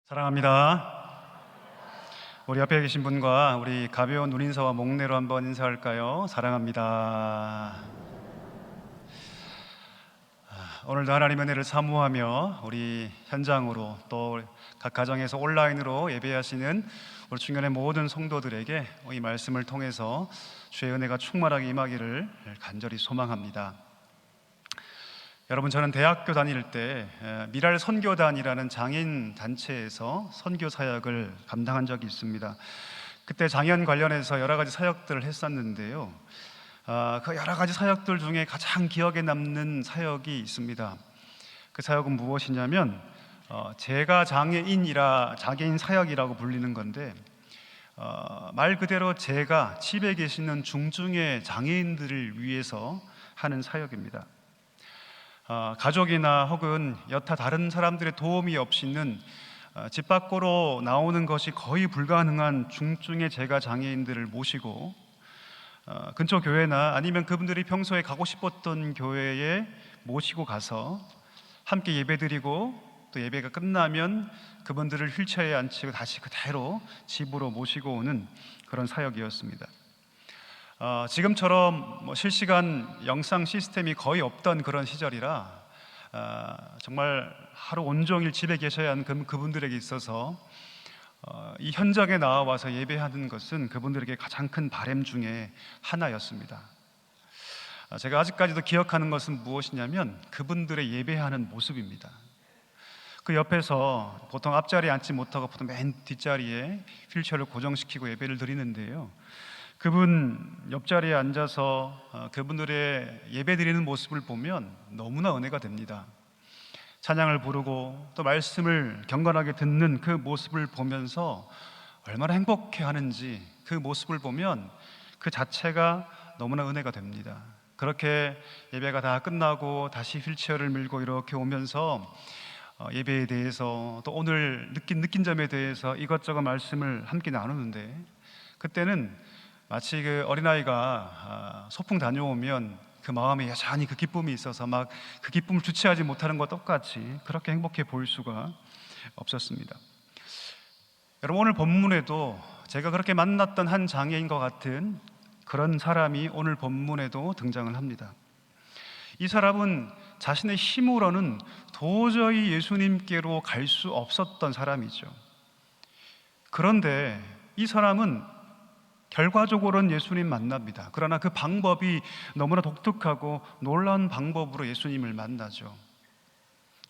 사랑합니다. 우리 옆에 계신 분과 우리 가벼운 눈인사와 목례로 한번 인사할까요? 사랑합니다. 오늘도 하나님의 은혜를 사모하며 우리 현장으로 또 각 가정에서 온라인으로 예배하시는 우리 중년의 모든 성도들에게 이 말씀을 통해서 주의 은혜가 충만하게 임하기를 간절히 소망합니다. 여러분, 저는 대학교 다닐 때 미랄 선교단이라는 장애인 단체에서 선교 사역을 감당한 적이 있습니다. 그때 장애인 관련해서 여러 가지 사역들을 했었는데요. 그 여러 가지 사역들 중에 가장 기억에 남는 사역이 있습니다. 그 사역은 무엇이냐면 제가 장애인 사역이라고 불리는 건데, 말 그대로 제가 집에 계시는 중증의 장애인들을 위해서 하는 사역입니다. 가족이나 혹은 여타 다른 사람들의 도움이 없이는 집 밖으로 나오는 것이 거의 불가능한 중증의 제가 장애인들을 모시고 근처 교회나 아니면 그분들이 평소에 가고 싶었던 교회에 모시고 가서 함께 예배드리고, 또 예배가 끝나면 그분들을 휠체어에 앉히고 다시 그대로 집으로 모시고 오는 그런 사역이었습니다. 지금처럼 실시간 영상 시스템이 거의 없던 그런 시절이라 정말 하루 온종일 집에 계셔야 하는 그분들에게 있어서 이 현장에 나와서 예배하는 것은 그분들에게 가장 큰 바람 중에 하나였습니다. 제가 아직까지도 기억하는 것은 무엇이냐면 그분들의 예배하는 모습입니다. 그 옆에서 보통 앞자리에 앉지 못하고 보통 맨 뒷자리에 휠체어를 고정시키고 예배를 드리는데요, 그분 옆자리에 앉아서 그분들의 예배드리는 모습을 보면 너무나 은혜가 됩니다. 찬양을 부르고 또 말씀을 경건하게 듣는 그 모습을 보면서 얼마나 행복해하는지, 그 모습을 보면 그 자체가 너무나 은혜가 됩니다. 그렇게 예배가 다 끝나고 다시 휠체어를 밀고 이렇게 오면서 예배에 대해서 또 오늘 느낀 점에 대해서 이것저것 말씀을 함께 나누는데, 그때는 마치 그 어린아이가 소풍 다녀오면 그 마음에 여전히 그 기쁨이 있어서 막 그 기쁨을 주체하지 못하는 것과 똑같이 그렇게 행복해 보일 수가 없었습니다. 여러분, 오늘 본문에도 제가 그렇게 만났던 한 장애인과 같은 그런 사람이 오늘 본문에도 등장을 합니다. 이 사람은 자신의 힘으로는 도저히 예수님께로 갈 수 없었던 사람이죠. 그런데 이 사람은 결과적으로는 예수님 만납니다. 그러나 그 방법이 너무나 독특하고 놀라운 방법으로 예수님을 만나죠.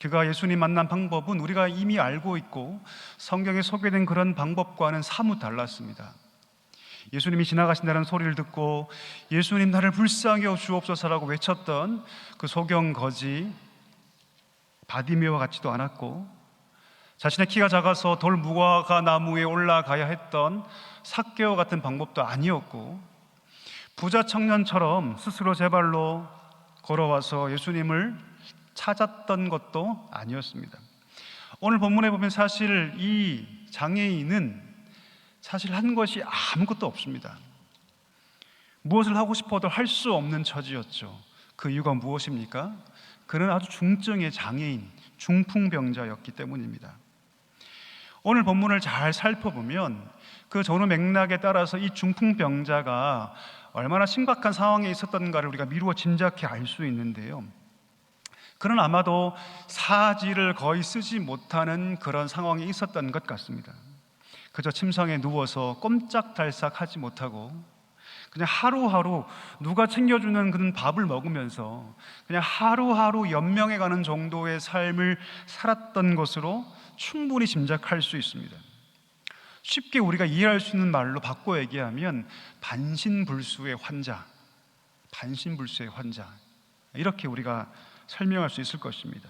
그가 예수님 만난 방법은 우리가 이미 알고 있고 성경에 소개된 그런 방법과는 사뭇 달랐습니다. 예수님이 지나가신다는 소리를 듣고 예수님 나를 불쌍히 여주옵소서라고 외쳤던 그 소경 거지 바디메오와 같지도 않았고, 자신의 키가 작아서 돌 무화과 나무에 올라가야 했던 삭개오 같은 방법도 아니었고, 부자 청년처럼 스스로 제 발로 걸어와서 예수님을 찾았던 것도 아니었습니다. 오늘 본문에 보면 사실 이 장애인은 사실 한 것이 아무것도 없습니다. 무엇을 하고 싶어도 할 수 없는 처지였죠. 그 이유가 무엇입니까? 그는 아주 중증의 장애인, 중풍병자였기 때문입니다. 오늘 본문을 잘 살펴보면 그 전후 맥락에 따라서 이 중풍병자가 얼마나 심각한 상황에 있었던가를 우리가 미루어 짐작해 알 수 있는데요, 그는 아마도 사지를 거의 쓰지 못하는 그런 상황에 있었던 것 같습니다. 그저 침상에 누워서 꼼짝달싹 하지 못하고 그냥 하루하루 누가 챙겨주는 그런 밥을 먹으면서 그냥 하루하루 연명해가는 정도의 삶을 살았던 것으로 충분히 짐작할 수 있습니다. 쉽게 우리가 이해할 수 있는 말로 바꿔 얘기하면 반신불수의 환자, 이렇게 우리가 설명할 수 있을 것입니다.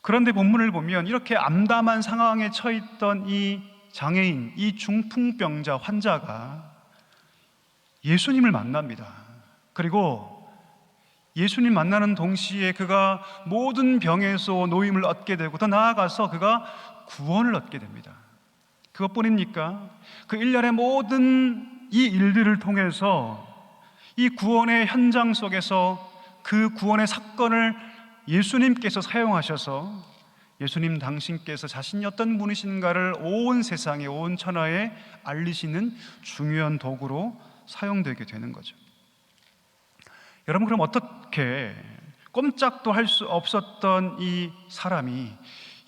그런데 본문을 보면 이렇게 암담한 상황에 처했던 이 장애인, 이 중풍병자 환자가 예수님을 만납니다. 그리고 예수님 만나는 동시에 그가 모든 병에서 노임을 얻게 되고, 더 나아가서 그가 구원을 얻게 됩니다. 그것뿐입니까? 그 일련의 모든 이 일들을 통해서 이 구원의 현장 속에서 그 구원의 사건을 예수님께서 사용하셔서 예수님 당신께서 자신이 어떤 분이신가를 온 세상에, 온 천하에 알리시는 중요한 도구로 사용되게 되는 거죠. 여러분, 그럼 어떻게 꼼짝도 할 수 없었던 이 사람이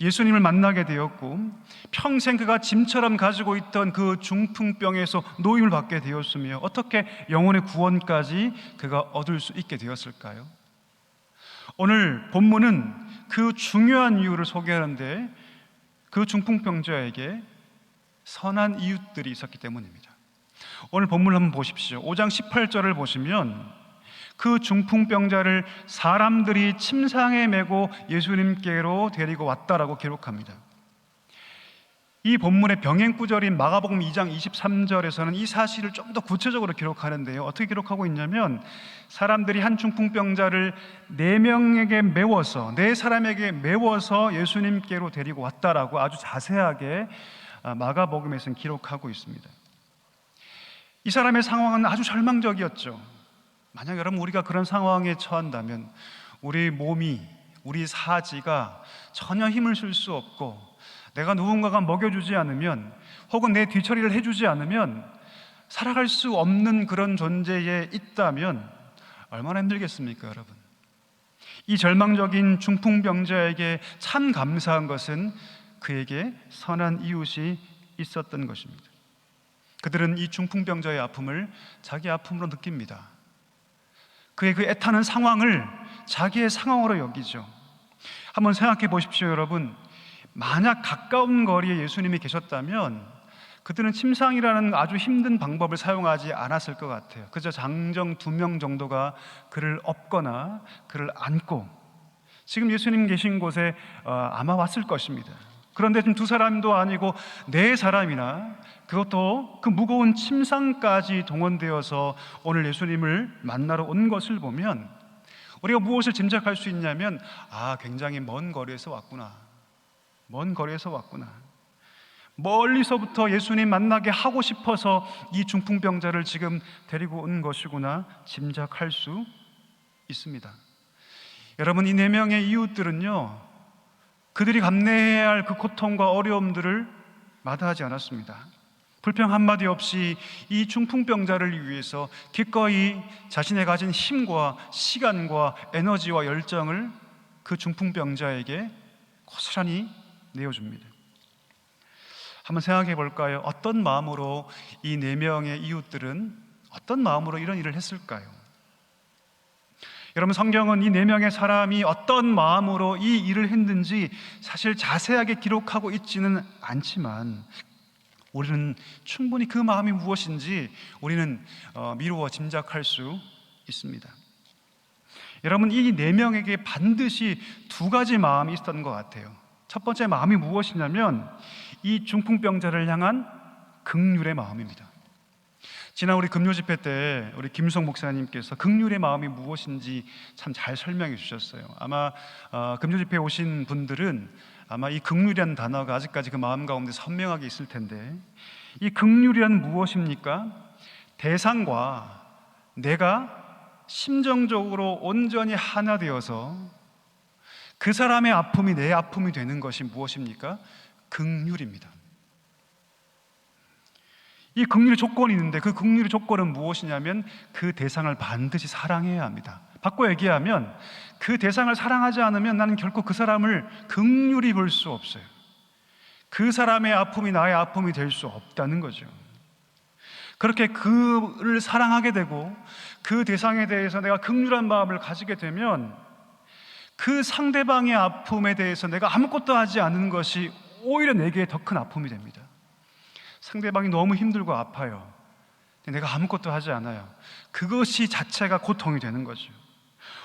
예수님을 만나게 되었고 평생 그가 짐처럼 가지고 있던 그 중풍병에서 노임을 받게 되었으며 어떻게 영혼의 구원까지 그가 얻을 수 있게 되었을까요? 오늘 본문은 그 중요한 이유를 소개하는데 그 중풍병자에게 선한 이웃들이 있었기 때문입니다. 오늘 본문을 한번 보십시오. 5장 18절을 보시면 그 중풍병자를 사람들이 침상에 메고 예수님께로 데리고 왔다라고 기록합니다. 이 본문의 병행구절인 마가복음 2장 23절에서는 이 사실을 좀 더 구체적으로 기록하는데요. 어떻게 기록하고 있냐면 사람들이 한 중풍병자를 4명에게 메워서 4사람에게 메워서 예수님께로 데리고 왔다라고 아주 자세하게 마가복음에서는 기록하고 있습니다. 이 사람의 상황은 아주 절망적이었죠. 만약 여러분 우리가 그런 상황에 처한다면 우리 몸이, 우리 사지가 전혀 힘을 쓸 수 없고 내가 누군가가 먹여주지 않으면 혹은 내 뒤처리를 해주지 않으면 살아갈 수 없는 그런 존재에 있다면 얼마나 힘들겠습니까, 여러분? 이 절망적인 중풍병자에게 참 감사한 것은 그에게 선한 이웃이 있었던 것입니다. 그들은 이 중풍병자의 아픔을 자기 아픔으로 느낍니다. 그의 그 애타는 상황을 자기의 상황으로 여기죠. 한번 생각해 보십시오, 여러분. 만약 가까운 거리에 예수님이 계셨다면 그들은 침상이라는 아주 힘든 방법을 사용하지 않았을 것 같아요. 그저 장정 2명 정도가 그를 업거나 그를 안고 지금 예수님 계신 곳에 아마 왔을 것입니다. 그런데 지금 2사람도 아니고 4사람이나 그것도 그 무거운 침상까지 동원되어서 오늘 예수님을 만나러 온 것을 보면 우리가 무엇을 짐작할 수 있냐면 굉장히 먼 거리에서 왔구나. 먼 거리에서 왔구나. 멀리서부터 예수님 만나게 하고 싶어서 이 중풍병자를 지금 데리고 온 것이구나 짐작할 수 있습니다. 여러분, 이 4명의 이웃들은요, 그들이 감내해야 할 그 고통과 어려움들을 마다하지 않았습니다. 불평 한마디 없이 이 중풍병자를 위해서 기꺼이 자신의 가진 힘과 시간과 에너지와 열정을 그 중풍병자에게 고스란히 내어줍니다. 한번 생각해 볼까요? 어떤 마음으로 이 4명의 이웃들은 어떤 마음으로 이런 일을 했을까요? 여러분, 성경은 이 4명의 사람이 어떤 마음으로 이 일을 했는지 사실 자세하게 기록하고 있지는 않지만 우리는 충분히 그 마음이 무엇인지 우리는 미루어 짐작할 수 있습니다. 여러분, 이 4명에게 반드시 2가지 마음이 있었던 것 같아요. 첫 번째 마음이 무엇이냐면 이 중풍병자를 향한 긍휼의 마음입니다. 지난 우리 금요 집회 때 우리 김성 목사님께서 긍휼의 마음이 무엇인지 참 잘 설명해 주셨어요. 아마 금요 집회에 오신 분들은 아마 이 긍휼이라는 단어가 아직까지 그 마음 가운데 선명하게 있을 텐데, 이 긍휼이란 무엇입니까? 대상과 내가 심정적으로 온전히 하나 되어서 그 사람의 아픔이 내 아픔이 되는 것이 무엇입니까? 긍휼입니다. 이 긍휼의 조건이 있는데 그 긍휼의 조건은 무엇이냐면 그 대상을 반드시 사랑해야 합니다. 바꿔 얘기하면 그 대상을 사랑하지 않으면 나는 결코 그 사람을 긍휼히 볼 수 없어요. 그 사람의 아픔이 나의 아픔이 될 수 없다는 거죠. 그렇게 그를 사랑하게 되고 그 대상에 대해서 내가 긍휼한 마음을 가지게 되면 그 상대방의 아픔에 대해서 내가 아무것도 하지 않는 것이 오히려 내게 더 큰 아픔이 됩니다. 상대방이 너무 힘들고 아파요. 내가 아무것도 하지 않아요. 그것이 자체가 고통이 되는 거죠.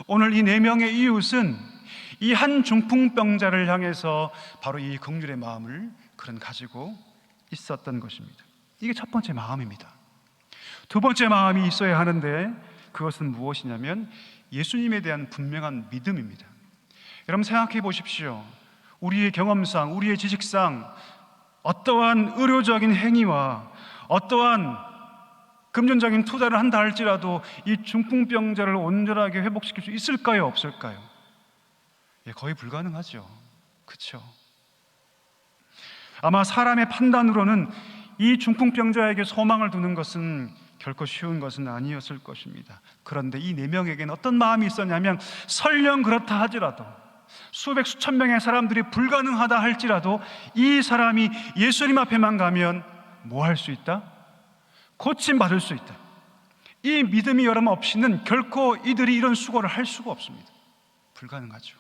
오늘 이 4명의 이웃은 이 한 중풍병자를 향해서 바로 이 긍휼의 마음을 그런 가지고 있었던 것입니다. 이게 첫 번째 마음입니다. 두 번째 마음이 있어야 하는데 그것은 무엇이냐면 예수님에 대한 분명한 믿음입니다. 여러분, 생각해 보십시오. 우리의 경험상, 우리의 지식상 어떠한 의료적인 행위와 어떠한 금전적인 투자를 한다 할지라도 이 중풍병자를 온전하게 회복시킬 수 있을까요? 없을까요? 거의 불가능하죠. 그렇죠? 아마 사람의 판단으로는 이 중풍병자에게 소망을 두는 것은 결코 쉬운 것은 아니었을 것입니다. 그런데 이 네 명에게는 어떤 마음이 있었냐면, 설령 그렇다 하더라도, 수백 수천 명의 사람들이 불가능하다 할지라도 이 사람이 예수님 앞에만 가면 뭐 할 수 있다? 고침받을 수 있다. 이 믿음이 여러분 없이는 결코 이들이 이런 수고를 할 수가 없습니다. 불가능하죠.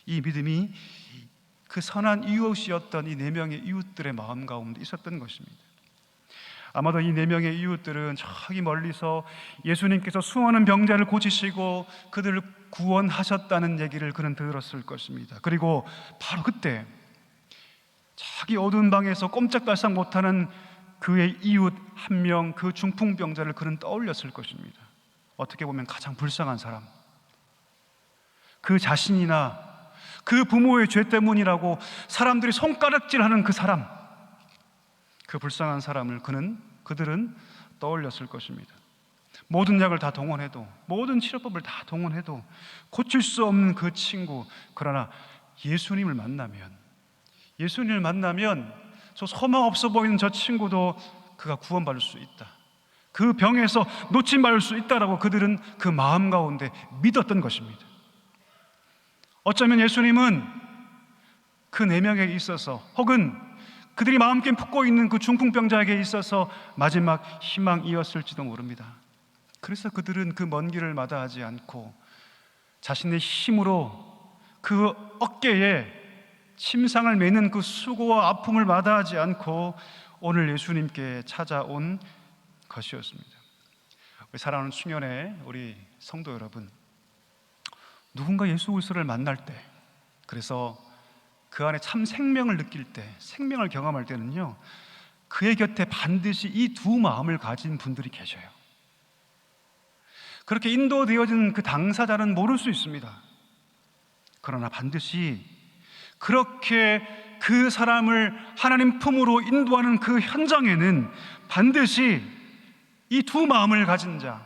이 믿음이 그 선한 이웃이었던 이 네 명의 이웃들의 마음 가운데 있었던 것입니다. 아마도 이 네 명의 이웃들은 저기 멀리서 예수님께서 수많은 병자를 고치시고 그들을 구원하셨다는 얘기를 그는 들었을 것입니다. 그리고 바로 그때 자기 어두운 방에서 꼼짝달싹 못하는 그의 이웃 한 명, 그 중풍병자를 그는 떠올렸을 것입니다. 어떻게 보면 가장 불쌍한 사람, 그 자신이나 그 부모의 죄 때문이라고 사람들이 손가락질하는 그 사람, 그 불쌍한 사람을 그들은 떠올렸을 것입니다. 모든 약을 다 동원해도, 모든 치료법을 다 동원해도 고칠 수 없는 그 친구, 그러나 예수님을 만나면 저 소망 없어 보이는 저 친구도 그가 구원받을 수 있다, 그 병에서 놓침받을 수 있다라고 그들은 그 마음 가운데 믿었던 것입니다. 어쩌면 예수님은 그 네 명에게 있어서, 혹은 그들이 마음껏 품고 있는 그 중풍병자에게 있어서 마지막 희망이었을지도 모릅니다. 그래서 그들은 그 먼 길을 마다하지 않고 자신의 힘으로 그 어깨에 침상을 매는 그 수고와 아픔을 마다하지 않고 오늘 예수님께 찾아온 것이었습니다. 우리 사랑하는 충현의 우리 성도 여러분, 누군가 예수 그리스도를 만날 때, 그래서 그 안에 참 생명을 느낄 때, 생명을 경험할 때는요, 그의 곁에 반드시 이 두 마음을 가진 분들이 계셔요. 그렇게 인도되어진 그 당사자는 모를 수 있습니다. 그러나 반드시 그렇게 그 사람을 하나님 품으로 인도하는 그 현장에는 반드시 이 두 마음을 가진 자,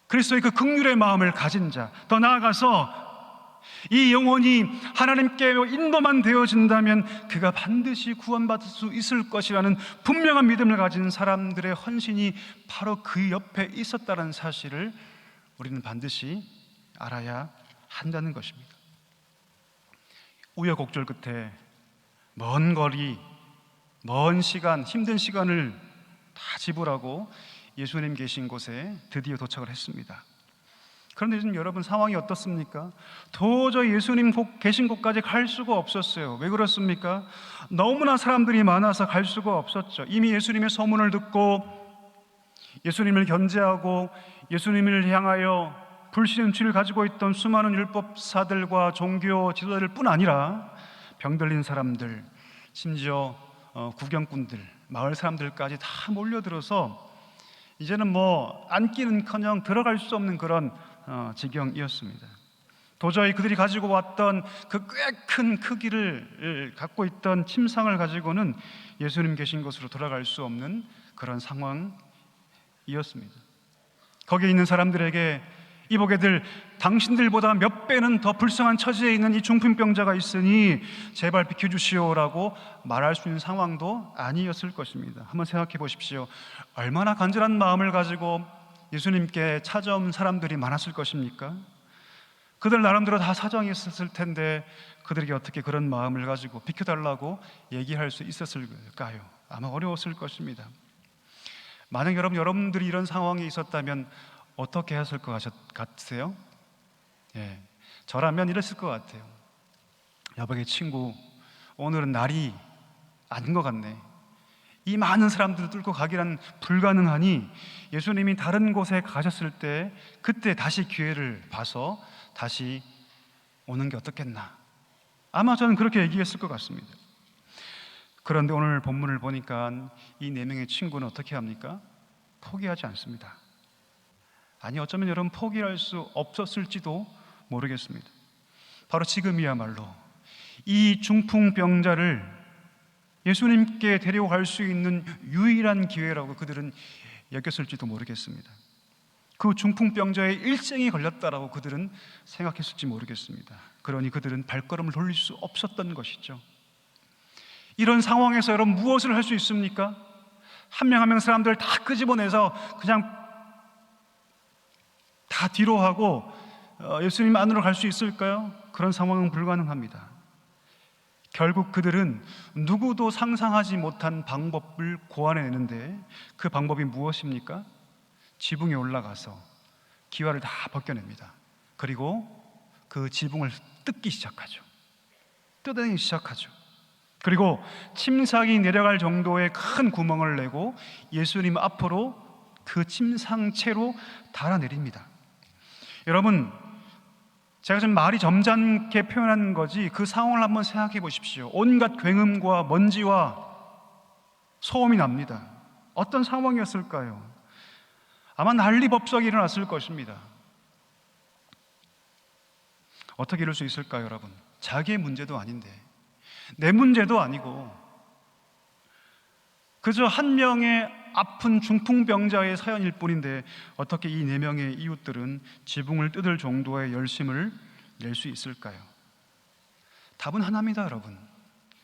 그리스도의 그 긍휼의 마음을 가진 자, 더 나아가서 이 영혼이 하나님께 인도만 되어진다면 그가 반드시 구원받을 수 있을 것이라는 분명한 믿음을 가진 사람들의 헌신이 바로 그 옆에 있었다는 사실을 우리는 반드시 알아야 한다는 것입니다. 우여곡절 끝에 먼 거리, 먼 시간, 힘든 시간을 다 지불하고 예수님 계신 곳에 드디어 도착을 했습니다. 그런데 지금 여러분 상황이 어떻습니까? 도저히 예수님 계신 곳까지 갈 수가 없었어요. 왜 그렇습니까? 너무나 사람들이 많아서 갈 수가 없었죠. 이미 예수님의 소문을 듣고 예수님을 견제하고 예수님을 향하여 불신의 가지고 있던 수많은 율법사들과 종교 지도자들 뿐 아니라 병들린 사람들, 심지어 구경꾼들, 마을 사람들까지 다 몰려들어서 이제는 앉기는커녕 들어갈 수 없는 그런 지경이었습니다. 도저히 그들이 가지고 왔던 그 꽤 큰 크기를 갖고 있던 침상을 가지고는 예수님 계신 곳으로 돌아갈 수 없는 그런 상황이었습니다. 거기에 있는 사람들에게 이 보게들 당신들보다 몇 배는 더 불쌍한 처지에 있는 이 중풍병자가 있으니 제발 비켜주시오라고 말할 수 있는 상황도 아니었을 것입니다. 한번 생각해 보십시오. 얼마나 간절한 마음을 가지고 예수님께 찾아온 사람들이 많았을 것입니까? 그들 나름대로 다 사정이 있었을 텐데 그들에게 어떻게 그런 마음을 가지고 비켜달라고 얘기할 수 있었을까요? 아마 어려웠을 것입니다. 만약 여러분들이 이런 상황에 있었다면 어떻게 하실 것 같으세요? 저라면 이랬을 것 같아요. 여보게 친구, 오늘은 날이 아닌 것 같네. 이 많은 사람들을 뚫고 가기란 불가능하니 예수님이 다른 곳에 가셨을 때 그때 다시 기회를 봐서 다시 오는 게 어떻겠나. 아마 저는 그렇게 얘기했을 것 같습니다. 그런데 오늘 본문을 보니까 이 네 명의 친구는 어떻게 합니까? 포기하지 않습니다. 아니, 어쩌면 여러분 포기할 수 없었을지도 모르겠습니다. 바로 지금이야말로 이 중풍병자를 예수님께 데려갈 수 있는 유일한 기회라고 그들은 여겼을지도 모르겠습니다. 그 중풍병자의 일생이 걸렸다라고 그들은 생각했을지 모르겠습니다. 그러니 그들은 발걸음을 돌릴 수 없었던 것이죠. 이런 상황에서 여러분 무엇을 할 수 있습니까? 한 명 한 명 사람들 다 끄집어내서 그냥 다 뒤로 하고 예수님 안으로 갈 수 있을까요? 그런 상황은 불가능합니다. 결국 그들은 누구도 상상하지 못한 방법을 고안해내는데 그 방법이 무엇입니까? 지붕에 올라가서 기와를 다 벗겨냅니다. 그리고 그 지붕을 뜯기 시작하죠. 뜯어내기 시작하죠. 그리고 침상이 내려갈 정도의 큰 구멍을 내고 예수님 앞으로 그 침상채로 달아내립니다. 여러분, 제가 좀 말이 점잖게 표현한 거지 그 상황을 한번 생각해 보십시오. 온갖 굉음과 먼지와 소음이 납니다. 어떤 상황이었을까요? 아마 난리법석이 일어났을 것입니다. 어떻게 이럴 수 있을까요, 여러분? 자기의 문제도 아닌데, 내 문제도 아니고 그저 한 명의 아픈 중풍병자의 사연일 뿐인데 어떻게 이 4명의 이웃들은 지붕을 뜯을 정도의 열심을 낼 수 있을까요? 답은 하나입니다, 여러분.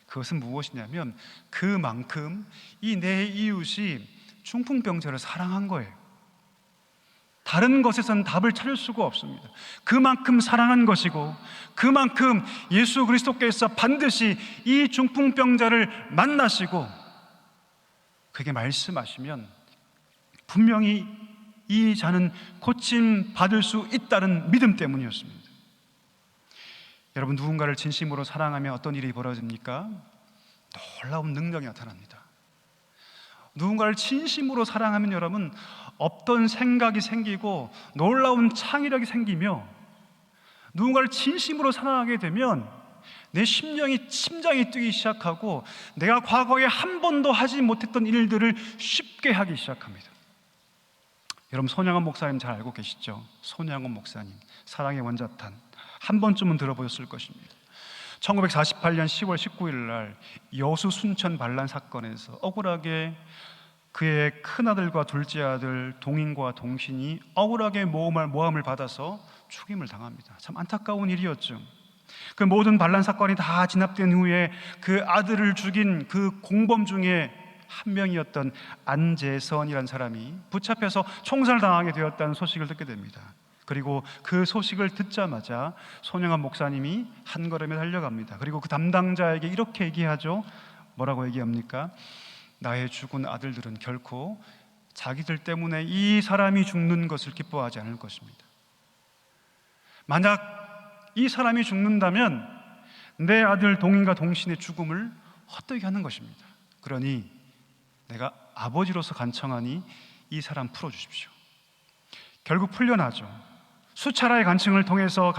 그것은 무엇이냐면 그만큼 이 내 이웃이 중풍병자를 사랑한 거예요. 다른 것에서는 답을 찾을 수가 없습니다. 그만큼 사랑한 것이고 그만큼 예수 그리스도께서 반드시 이 중풍병자를 만나시고 그게 말씀하시면 분명히 이 자는 고침 받을 수 있다는 믿음 때문이었습니다. 여러분, 누군가를 진심으로 사랑하면 어떤 일이 벌어집니까? 놀라운 능력이 나타납니다. 누군가를 진심으로 사랑하면 여러분 없던 생각이 생기고 놀라운 창의력이 생기며, 누군가를 진심으로 사랑하게 되면 내 심장이 뛰기 시작하고 내가 과거에 한 번도 하지 못했던 일들을 쉽게 하기 시작합니다. 여러분, 손양원 목사님 잘 알고 계시죠? 손양원 목사님, 사랑의 원자탄, 한 번쯤은 들어보셨을 것입니다. 1948년 10월 19일 날 여수 순천 반란 사건에서 억울하게 그의 큰아들과 둘째 아들 동인과 동신이 억울하게 모함을 받아서 죽임을 당합니다. 참 안타까운 일이었죠. 그 모든 반란 사건이 다 진압된 후에 그 아들을 죽인 그 공범 중에 한 명이었던 안재선이라는 사람이 붙잡혀서 총살당하게 되었다는 소식을 듣게 됩니다. 그리고 그 소식을 듣자마자 손영환 목사님이 한 걸음에 달려갑니다. 그리고 그 담당자에게 이렇게 얘기하죠. 뭐라고 얘기합니까? 나의 죽은 아들들은 결코 자기들 때문에 이 사람이 죽는 것을 기뻐하지 않을 것입니다. 만약 이 사람이 죽는다면 내 아들 동인과 동신의 죽음을 헛되게 하는 것입니다. 그러니 내가 아버지로서 간청하니 이 사람 풀어주십시오. 결국 풀려나죠. 수차례의 간증을 통해서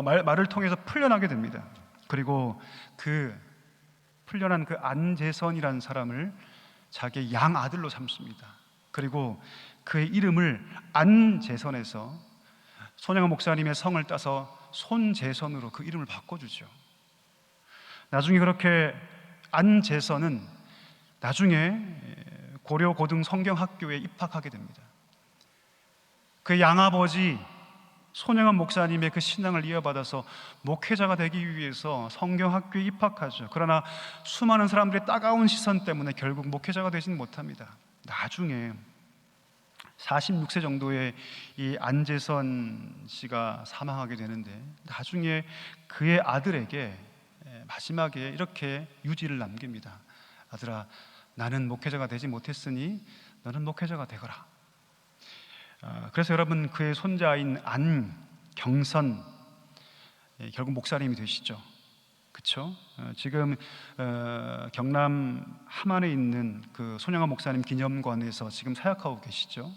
말을 통해서 풀려나게 됩니다. 그리고 그 풀려난 그 안재선이라는 사람을 자기의 양 아들로 삼습니다. 그리고 그의 이름을 안재선에서 손양원 목사님의 성을 따서 손재선으로 그 이름을 바꿔주죠. 나중에 그렇게 안재선은 나중에 고려 고등 성경학교에 입학하게 됩니다. 그 양아버지 손영환 목사님의 그 신앙을 이어받아서 목회자가 되기 위해서 성경학교에 입학하죠. 그러나 수많은 사람들의 따가운 시선 때문에 결국 목회자가 되지는 못합니다. 나중에 46세 정도의 이 안재선 씨가 사망하게 되는데 나중에 그의 아들에게 마지막에 이렇게 유지를 남깁니다. 아들아, 나는 목회자가 되지 못했으니 너는 목회자가 되거라. 그래서 여러분, 그의 손자인 안경선 결국 목사님이 되시죠. 그렇죠? 지금 경남 함안에 있는 그 손영환 목사님 기념관에서 지금 사역하고 계시죠.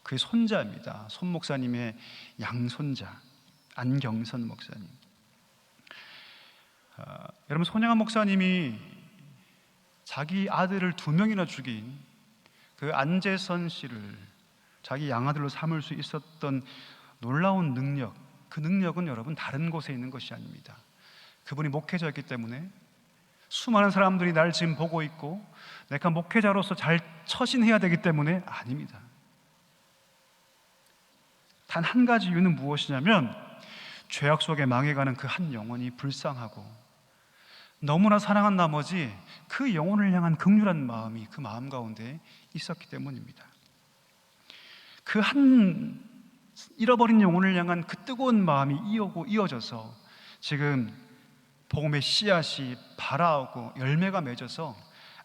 그의 손자입니다. 손 목사님의 양손자 안경선 목사님. 여러분, 손영환 목사님이 자기 아들을 2명이나 죽인 그 안재선 씨를 자기 양아들로 삼을 수 있었던 놀라운 능력, 그 능력은 여러분 다른 곳에 있는 것이 아닙니다. 그분이 목회자였기 때문에 수많은 사람들이 날 지금 보고 있고 내가 목회자로서 잘 처신해야 되기 때문에 아닙니다. 단 한 가지 이유는 무엇이냐면 죄악 속에 망해가는 그 한 영혼이 불쌍하고 너무나 사랑한 나머지 그 영혼을 향한 긍휼한 마음이 그 마음 가운데 있었기 때문입니다. 그 한 잃어버린 영혼을 향한 그 뜨거운 마음이 이어져서 지금 복음의 씨앗이 발아오고 열매가 맺어서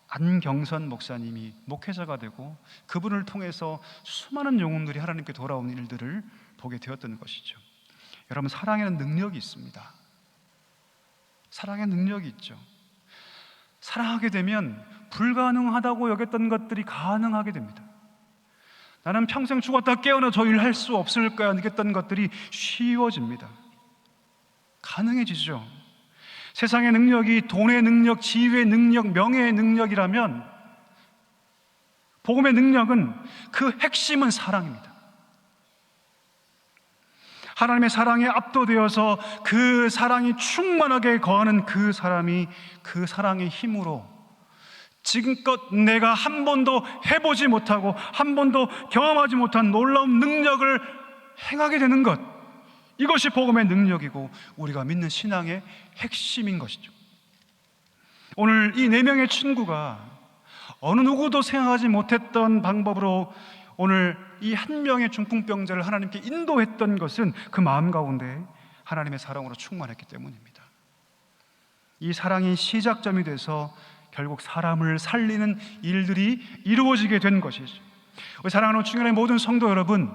안경선 목사님이 목회자가 되고 그분을 통해서 수많은 영혼들이 하나님께 돌아오는 일들을 보게 되었던 것이죠. 여러분, 사랑에는 능력이 있습니다. 사랑의 능력이 있죠. 사랑하게 되면 불가능하다고 여겼던 것들이 가능하게 됩니다. 나는 평생 죽었다 깨어나 저 일 할 수 없을 거야 느꼈던 것들이 쉬워집니다. 가능해지죠. 세상의 능력이 돈의 능력, 지위의 능력, 명예의 능력이라면 복음의 능력은 그 핵심은 사랑입니다. 하나님의 사랑에 압도되어서 그 사랑이 충만하게 거하는 그 사람이 그 사랑의 힘으로 지금껏 내가 한 번도 해보지 못하고 한 번도 경험하지 못한 놀라운 능력을 행하게 되는 것, 이것이 복음의 능력이고 우리가 믿는 신앙의 핵심인 것이죠. 오늘 이 4명의 친구가 어느 누구도 생각하지 못했던 방법으로 오늘 이 한 명의 중풍병자를 하나님께 인도했던 것은 그 마음 가운데 하나님의 사랑으로 충만했기 때문입니다. 이 사랑이 시작점이 돼서 결국 사람을 살리는 일들이 이루어지게 된 것이죠. 우리 사랑하는 충현의 모든 성도 여러분,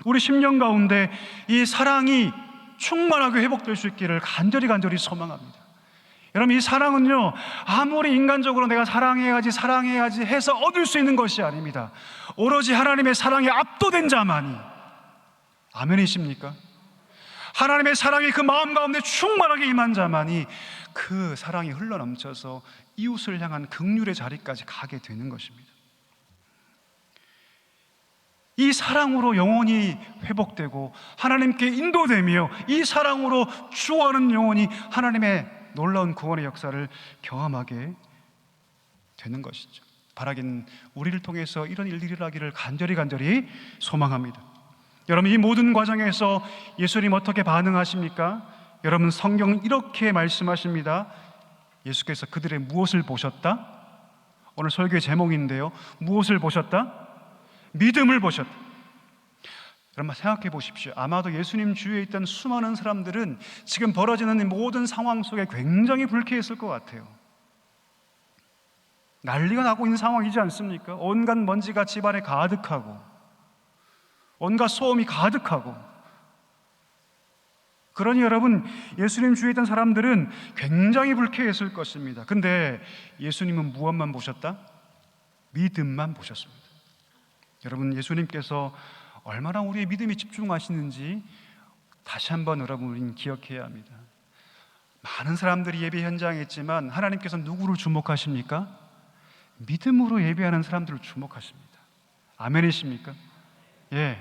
우리 심령 가운데 이 사랑이 충만하게 회복될 수 있기를 간절히 소망합니다. 여러분, 이 사랑은요, 아무리 인간적으로 내가 사랑해야지 해서 얻을 수 있는 것이 아닙니다. 오로지 하나님의 사랑에 압도된 자만이, 아멘이십니까? 하나님의 사랑이 그 마음 가운데 충만하게 임한 자만이 그 사랑이 흘러넘쳐서 이웃을 향한 긍휼의 자리까지 가게 되는 것입니다. 이 사랑으로 영혼이 회복되고 하나님께 인도되며 이 사랑으로 주어하는 영혼이 하나님의 놀라운 구원의 역사를 경험하게 되는 것이죠. 바라긴 우리를 통해서 이런 일들이 일어나기를 간절히 소망합니다. 여러분, 이 모든 과정에서 예수님 어떻게 반응하십니까? 여러분, 성경은 이렇게 말씀하십니다. 예수께서 그들의 무엇을 보셨다? 오늘 설교의 제목인데요, 무엇을 보셨다? 믿음을 보셨다. 여러분, 생각해 보십시오. 아마도 예수님 주위에 있던 수많은 사람들은 지금 벌어지는 모든 상황 속에 굉장히 불쾌했을 것 같아요. 난리가 나고 있는 상황이지 않습니까? 온갖 먼지가 집안에 가득하고 온갖 소음이 가득하고, 그러니 여러분, 예수님 주위에 있던 사람들은 굉장히 불쾌했을 것입니다. 근데 예수님은 무엇만 보셨다? 믿음만 보셨습니다. 여러분, 예수님께서 얼마나 우리의 믿음에 집중하시는지 다시 한번 여러분, 우리는 기억해야 합니다. 많은 사람들이 예배 현장에 있지만 하나님께서 누구를 주목하십니까? 믿음으로 예배하는 사람들을 주목하십니다. 아멘이십니까? 예.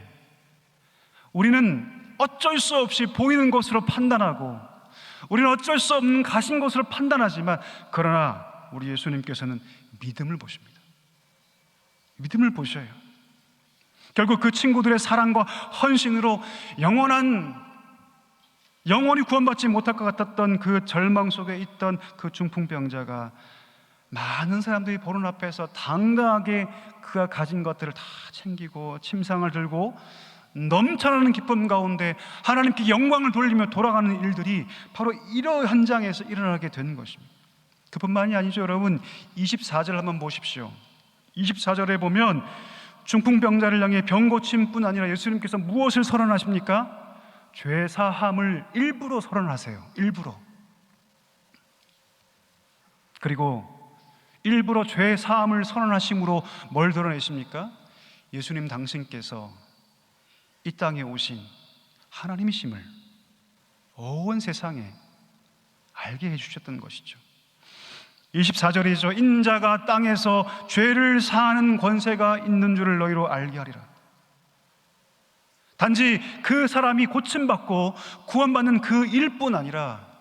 우리는 어쩔 수 없이 보이는 것으로 판단하고, 우리는 어쩔 수 없는 가신 것으로 판단하지만, 그러나 우리 예수님께서는 믿음을 보십니다. 믿음을 보셔요. 결국 그 친구들의 사랑과 헌신으로 영원히 구원받지 못할 것 같았던 그 절망 속에 있던 그 중풍병자가 많은 사람들이 보는 앞에서 당당하게 그가 가진 것들을 다 챙기고 침상을 들고 넘쳐나는 기쁨 가운데 하나님께 영광을 돌리며 돌아가는 일들이 바로 이러한 현장에서 일어나게 되는 것입니다. 그뿐만이 아니죠. 여러분, 24절 한번 보십시오. 24절에 보면 중풍병자를 향해 병고침뿐 아니라 예수님께서 무엇을 선언하십니까? 죄 사함을 일부러 선언하세요. 일부러. 그리고 일부러 죄 사함을 선언하심으로 뭘 드러내십니까? 예수님 당신께서 이 땅에 오신 하나님이심을 온 세상에 알게 해주셨던 것이죠. 24절이죠. 인자가 땅에서 죄를 사하는 권세가 있는 줄을 너희로 알게 하리라. 단지 그 사람이 고침받고 구원받는 그 일뿐 아니라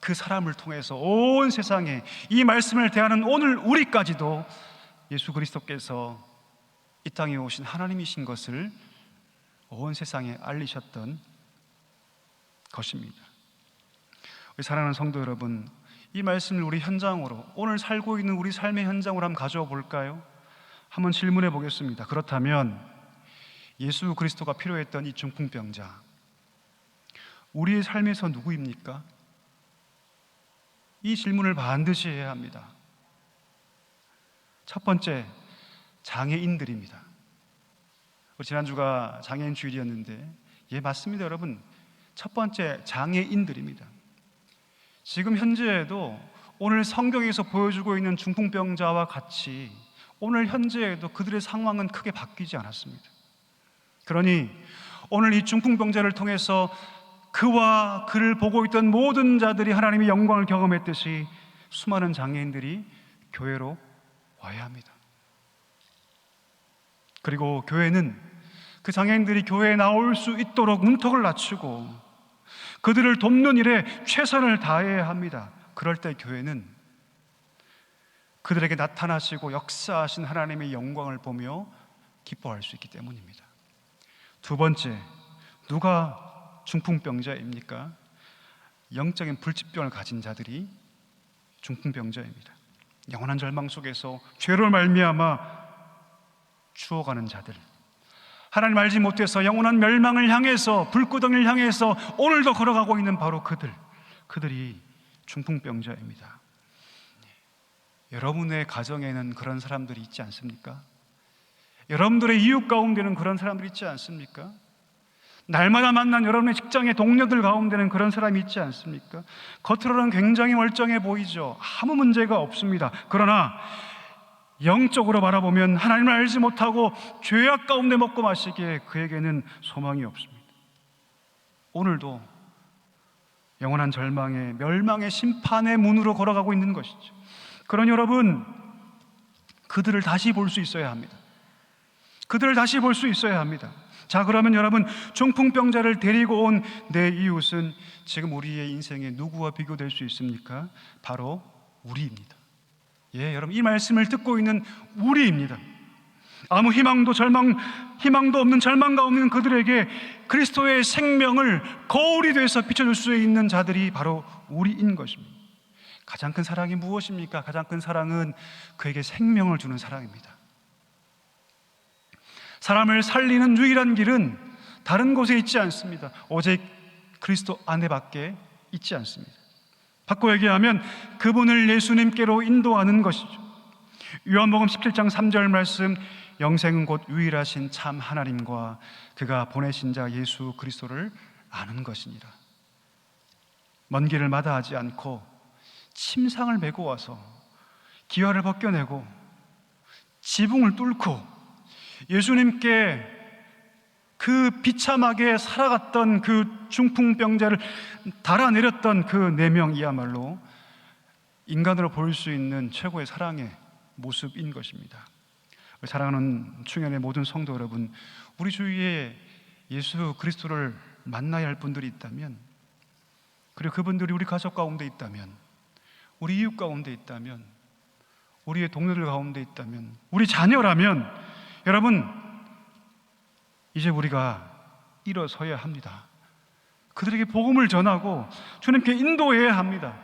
그 사람을 통해서 온 세상에 이 말씀을 대하는 오늘 우리까지도 예수 그리스도께서 이 땅에 오신 하나님이신 것을 온 세상에 알리셨던 것입니다. 우리 사랑하는 성도 여러분, 이 말씀을 우리 현장으로, 오늘 살고 있는 우리 삶의 현장으로 한번 가져와 볼까요? 한번 질문해 보겠습니다. 그렇다면 예수 그리스도가 필요했던 이 중풍병자, 우리의 삶에서 누구입니까? 이 질문을 반드시 해야 합니다. 첫 번째, 장애인들입니다. 지난주가 장애인 주일이었는데, 예, 맞습니다, 여러분. 첫 번째, 장애인들입니다. 지금 현재에도 오늘 성경에서 보여주고 있는 중풍병자와 같이 오늘 현재에도 그들의 상황은 크게 바뀌지 않았습니다. 그러니 오늘 이 중풍병자를 통해서 그와 그를 보고 있던 모든 자들이 하나님의 영광을 경험했듯이 수많은 장애인들이 교회로 와야 합니다. 그리고 교회는 그 장애인들이 교회에 나올 수 있도록 문턱을 낮추고 그들을 돕는 일에 최선을 다해야 합니다. 그럴 때 교회는 그들에게 나타나시고 역사하신 하나님의 영광을 보며 기뻐할 수 있기 때문입니다. 두 번째, 누가 중풍병자입니까? 영적인 불치병을 가진 자들이 중풍병자입니다. 영원한 절망 속에서 죄로 말미암아 죽어가는 자들, 하나님 알지 못해서 영원한 멸망을 향해서, 불구덩이를 향해서 오늘도 걸어가고 있는 바로 그들이 중풍병자입니다. 여러분의 가정에는 그런 사람들이 있지 않습니까? 여러분들의 이웃 가운데는 그런 사람들이 있지 않습니까? 날마다 만난 여러분의 직장의 동료들 가운데는 그런 사람이 있지 않습니까? 겉으로는 굉장히 멀쩡해 보이죠. 아무 문제가 없습니다. 그러나 영적으로 바라보면 하나님을 알지 못하고 죄악 가운데 먹고 마시기에 그에게는 소망이 없습니다. 오늘도 영원한 절망의, 멸망의 심판의 문으로 걸어가고 있는 것이죠. 그러니 여러분, 그들을 다시 볼 수 있어야 합니다. 그들을 다시 볼 수 있어야 합니다. 자, 그러면 여러분, 중풍병자를 데리고 온 내 이웃은 지금 우리의 인생에 누구와 비교될 수 있습니까? 바로 우리입니다. 예, 여러분, 이 말씀을 듣고 있는 우리입니다. 아무 희망도 없는, 절망가 없는 그들에게 그리스도의 생명을 거울이 돼서 비춰줄 수 있는 자들이 바로 우리인 것입니다. 가장 큰 사랑이 무엇입니까? 가장 큰 사랑은 그에게 생명을 주는 사랑입니다. 사람을 살리는 유일한 길은 다른 곳에 있지 않습니다. 오직 그리스도 안에밖에 있지 않습니다. 바꿔 얘기하면 그분을 예수님께로 인도하는 것이죠. 요한복음 17장 3절 말씀, 영생은 곧 유일하신 참 하나님과 그가 보내신 자 예수 그리스도를 아는 것이니라. 먼 길을 마다하지 않고 침상을 메고 와서 기와를 벗겨내고 지붕을 뚫고 예수님께 그 비참하게 살아갔던 그 중풍병자를 달아내렸던 그 4명이야말로 인간으로 볼 수 있는 최고의 사랑의 모습인 것입니다. 사랑하는 충현의 모든 성도 여러분, 우리 주위에 예수 그리스도를 만나야 할 분들이 있다면, 그리고 그분들이 우리 가족 가운데 있다면, 우리 이웃 가운데 있다면, 우리의 동료들 가운데 있다면, 우리 자녀라면, 여러분, 이제 우리가 일어서야 합니다. 그들에게 복음을 전하고 주님께 인도해야 합니다.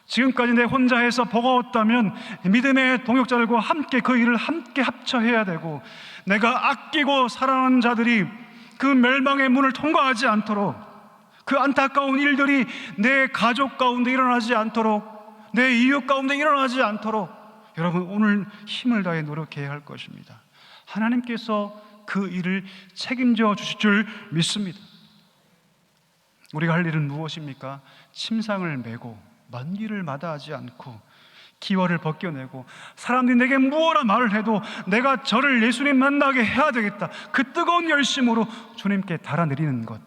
지금까지 내 혼자 해서 버거웠다면 믿음의 동역자들과 함께 그 일을 함께 합쳐해야 되고, 내가 아끼고 사랑하는 자들이 그 멸망의 문을 통과하지 않도록, 그 안타까운 일들이 내 가족 가운데 일어나지 않도록, 내 이웃 가운데 일어나지 않도록 여러분, 오늘 힘을 다해 노력해야 할 것입니다. 하나님께서 그 일을 책임져 주실 줄 믿습니다. 우리가 할 일은 무엇입니까? 침상을 메고 먼 길을 마다하지 않고 기와를 벗겨내고, 사람들이 내게 무엇라 말을 해도 내가 저를 예수님 만나게 해야 되겠다, 그 뜨거운 열심으로 주님께 달아내리는 것,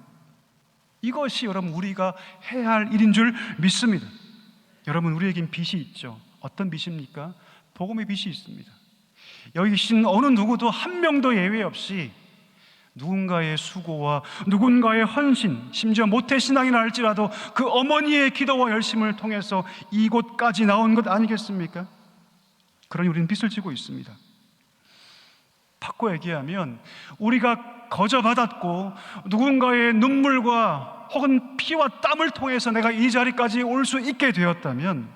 이것이 여러분 우리가 해야 할 일인 줄 믿습니다. 여러분, 우리에겐 빚이 있죠. 어떤 빚입니까? 복음의 빚이 있습니다. 여기 계신 어느 누구도 한 명도 예외 없이 누군가의 수고와 누군가의 헌신, 심지어 모태신앙이라 할지라도 그 어머니의 기도와 열심을 통해서 이곳까지 나온 것 아니겠습니까? 그러니 우리는 빚을 지고 있습니다. 바꿔 얘기하면 우리가 거저받았고 누군가의 눈물과 혹은 피와 땀을 통해서 내가 이 자리까지 올 수 있게 되었다면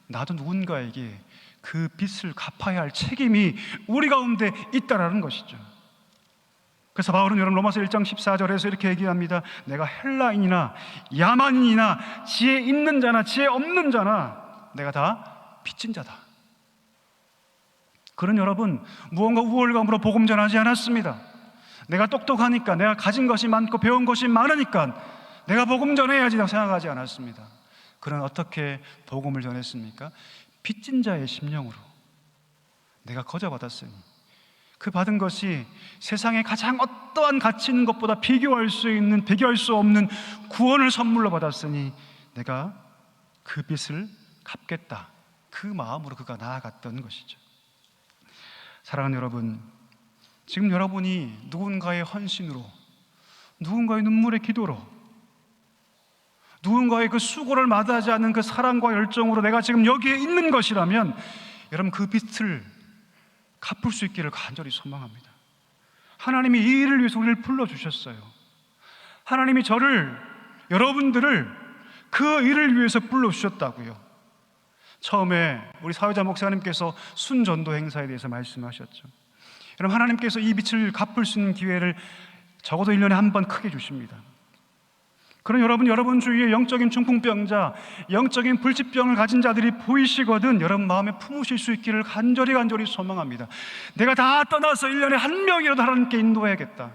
나도 누군가에게 그 빚을 갚아야 할 책임이 우리 가운데 있다라는 것이죠. 그래서 바울은 여러분 로마서 1장 14절에서 이렇게 얘기합니다. 내가 헬라인이나 야만인이나 지혜 있는 자나 지혜 없는 자나 내가 다 빚진 자다. 그런 여러분, 무언가 우월감으로 복음 전하지 않았습니다. 내가 똑똑하니까, 내가 가진 것이 많고 배운 것이 많으니까 내가 복음 전해야지 생각하지 않았습니다. 그는 어떻게 복음을 전했습니까? 빚진 자의 심령으로 내가 거저받았으니 그 받은 것이 세상에 가장 어떠한 가치 있는 것보다 비교할 수 없는 구원을 선물로 받았으니 내가 그 빚을 갚겠다. 그 마음으로 그가 나아갔던 것이죠. 사랑하는 여러분, 지금 여러분이 누군가의 헌신으로, 누군가의 눈물의 기도로, 누군가의 그 수고를 마다하지 않는 그 사랑과 열정으로 내가 지금 여기에 있는 것이라면 여러분 그 빚을 갚을 수 있기를 간절히 소망합니다. 하나님이 이 일을 위해서 우리를 불러주셨어요. 하나님이 여러분들을 그 일을 위해서 불러주셨다고요. 처음에 우리 사회자 목사님께서 순전도 행사에 대해서 말씀하셨죠. 여러분, 하나님께서 이 빚을 갚을 수 있는 기회를 적어도 1년에 한 번 크게 주십니다. 그럼 여러분 주위에 영적인 중풍병자, 영적인 불치병을 가진 자들이 보이시거든 여러분 마음에 품으실 수 있기를 간절히 소망합니다. 내가 다 떠나서 1년에 한 명이라도 하나님께 인도해야겠다.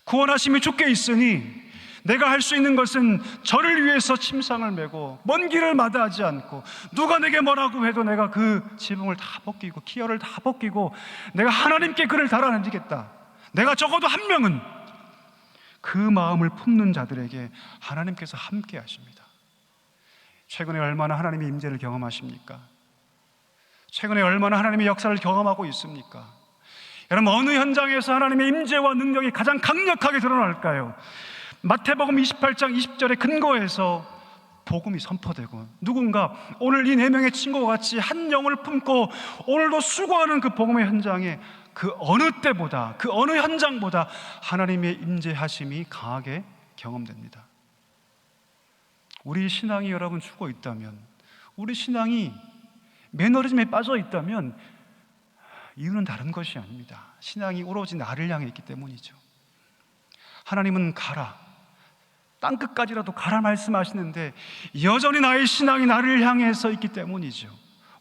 구원하심이 주께 있으니 내가 할 수 있는 것은 저를 위해서 침상을 메고 먼 길을 마다하지 않고 누가 내게 뭐라고 해도 내가 그 지붕을 다 벗기고 기어를 다 벗기고 내가 하나님께 그를 달아내리겠다. 내가 적어도 한 명은 그 마음을 품는 자들에게 하나님께서 함께 하십니다. 최근에 얼마나 하나님의 임재를 경험하십니까? 최근에 얼마나 하나님의 역사를 경험하고 있습니까? 여러분, 어느 현장에서 하나님의 임재와 능력이 가장 강력하게 드러날까요? 마태복음 28장 20절에 근거해서 복음이 선포되고 누군가 오늘 이 4명의 친구와 같이 한 영을 품고 오늘도 수고하는 그 복음의 현장에 그 어느 때보다, 그 어느 현장보다 하나님의 임재하심이 강하게 경험됩니다. 우리 신앙이 여러분 죽어 있다면, 우리 신앙이 매너리즘에 빠져 있다면 이유는 다른 것이 아닙니다. 신앙이 오로지 나를 향해 있기 때문이죠. 하나님은 가라, 땅끝까지라도 가라 말씀하시는데 여전히 나의 신앙이 나를 향해서 있기 때문이죠.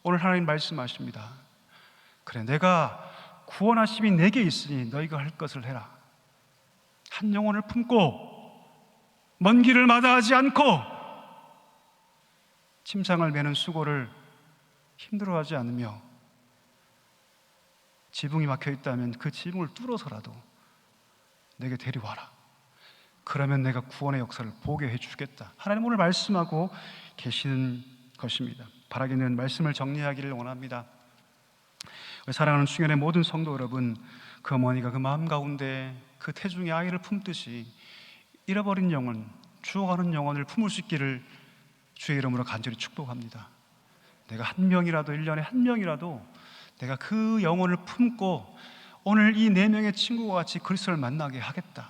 오늘 하나님 말씀하십니다. 그래, 내가 구원하심이 내게 있으니 너희가 할 것을 해라. 한 영혼을 품고 먼 길을 마다하지 않고 침상을 매는 수고를 힘들어하지 않으며 지붕이 막혀 있다면 그 지붕을 뚫어서라도 내게 데려와라. 그러면 내가 구원의 역사를 보게 해주겠다. 하나님 오늘 말씀하고 계시는 것입니다. 바라기는 말씀을 정리하기를 원합니다. 사랑하는 충현의 모든 성도 여러분, 그 어머니가 그 마음 가운데 그 태중의 아이를 품듯이 잃어버린 영혼, 죽어가는 영혼을 품을 수 있기를 주의 이름으로 간절히 축복합니다. 내가 한 명이라도, 1년에 한 명이라도 내가 그 영혼을 품고 오늘 이 4명의 친구와 같이 그리스도를 만나게 하겠다.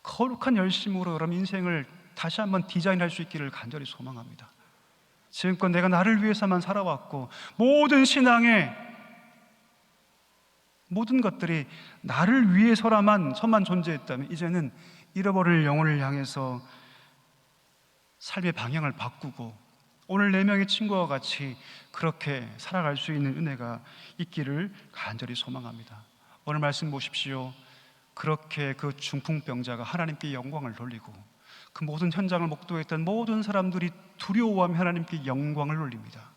거룩한 열심으로 여러분 인생을 다시 한번 디자인할 수 있기를 간절히 소망합니다. 지금껏 내가 나를 위해서만 살아왔고 모든 신앙의 모든 것들이 나를 위해서만 존재했다면 이제는 잃어버릴 영혼을 향해서 삶의 방향을 바꾸고 오늘 4명의 친구와 같이 그렇게 살아갈 수 있는 은혜가 있기를 간절히 소망합니다. 오늘 말씀 보십시오. 그렇게 그 중풍병자가 하나님께 영광을 돌리고 그 모든 현장을 목도했던 모든 사람들이 두려워하며 하나님께 영광을 돌립니다.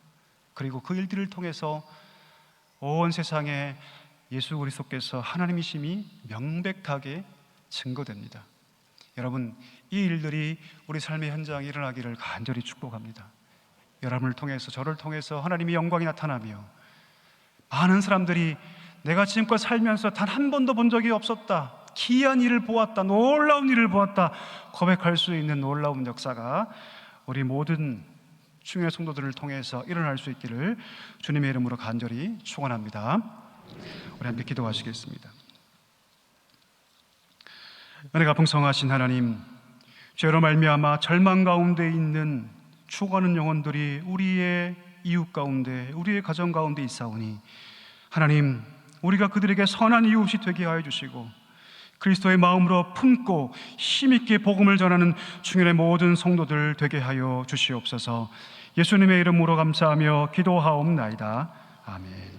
그리고 그 일들을 통해서 온 세상에 예수 그리스도께서 하나님이심이 명백하게 증거됩니다. 여러분, 이 일들이 우리 삶의 현장에 일어나기를 간절히 축복합니다. 여러분을 통해서, 저를 통해서 하나님의 영광이 나타나며 많은 사람들이 내가 지금껏 살면서 단 한 번도 본 적이 없었다, 기이한 일을 보았다, 놀라운 일을 보았다 고백할 수 있는 놀라운 역사가 우리 모든 충현의 성도들을 통해서 일어날 수 있기를 주님의 이름으로 간절히 축원합니다. 우리 함께 기도하시겠습니다. 은혜가 풍성하신 하나님, 죄로 말미암아 절망 가운데 있는 죽어가는 영혼들이 우리의 이웃 가운데, 우리의 가정 가운데 있사오니 하나님, 우리가 그들에게 선한 이웃이 되게 하여 주시고 그리스도의 마음으로 품고 힘있게 복음을 전하는 중년의 모든 성도들 되게 하여 주시옵소서. 예수님의 이름으로 감사하며 기도하옵나이다. 아멘.